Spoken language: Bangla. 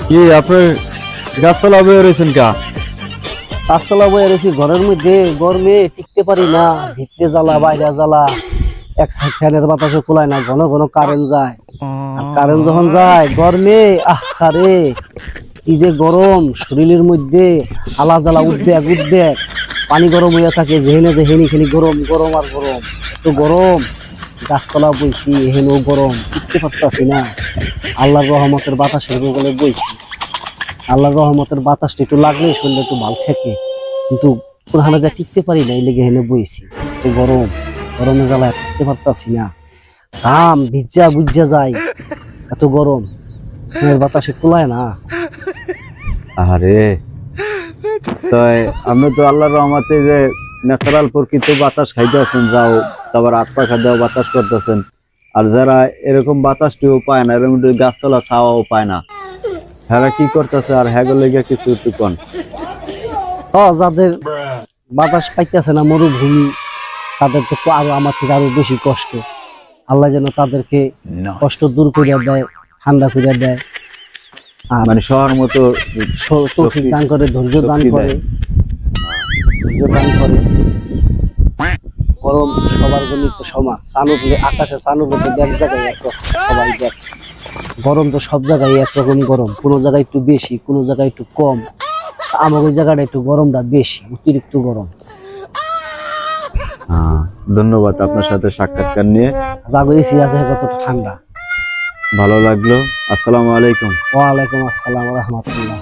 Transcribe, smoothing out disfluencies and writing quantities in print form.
কি আপনি গাছতলা বয়ে রয়েছেন কা? গাছতলা বয়ে রয়েছি ঘরের মধ্যে, গরমে টিকতে পারি না। ভিতরে জ্বালা বাইরে জ্বালা, এক সাইড ফ্যানের বাতাসও কুলায় না, ঘন ঘন কারেন্ট যায়। আর কারেন্ট যখন যায় গরমে, আহারে কি যে গরম, শরীরের মধ্যে আলা জ্বালা উদ্বেগ উদ্বেগ, পানি গরম হইয়া থাকে, যেহেনে যেহেনি খালি গরম গরম আর গরম, তো গরম। গাছতলা বইছি, এহেনও গরম, টিকতে পারতাছি না। আল্লাহর রহমতের বাতাসের বলে বইছি, আল্লাহর রহমতের বাতাসটা একটু লাগলে শরীরে একটু ভালো থাকে, কিন্তু কোনখানে যা টিকতে পারি না, এই লেগে হেনে বইছি। তো গরম, গরমে জ্বালায় থাকতে পারতাছি না, ঘাম ভিজা বুঝা যায়, এত গরম, ফ্যানের বাতাসে কুলায় না। আরে তাই আপনি তো আল্লাহর রহমতে যে ন্যাচারাল প্রকৃত বাতাস খাইতেছেন, যাও তারপর হাত পা খাওয়া বাতাস করতেছেন। আর যারা এরকম বাতাসটিও পায় না, এরকম গাছতলা ছাওয়াও পায় না, হ্যাঁ কি করতেছে? আর হ্যাঁ লেগে কিছু একটু কন। যাদের বাতাস পাইতেছে না, মরুভূমি, তাদের তো আরো আমার থেকে আরো বেশি কষ্ট। আল্লাহ যেন তাদেরকে কষ্ট দূর করিয়া দেয়, ঠান্ডা করিয়া দেয়, আর মানে শহর মতো তৌফিক দান করে, ধৈর্য দান করে, ধৈর্য দান করে। গরম সবার জন্য তো সমান, চানুগুলো আকাশে চানুগুলো তো এক জায়গায় একরকম, সবাই দেখে। গরম তো সব জায়গায় একরকম গরম, কোনো জায়গায় একটু বেশি, কোনো জায়গায় একটু কম। আমার ওই জায়গাটা একটু গরমটা বেশি, অতিরিক্ত গরম। ধন্যবাদ আপনার সাথে সাক্ষাৎকার নিয়ে। জাগো এসি আছে কতটা ঠান্ডা। ভালো লাগলো। আসসালামু আলাইকুম। ওয়ালাইকুম আসসালাম রহমতুল্লাহ।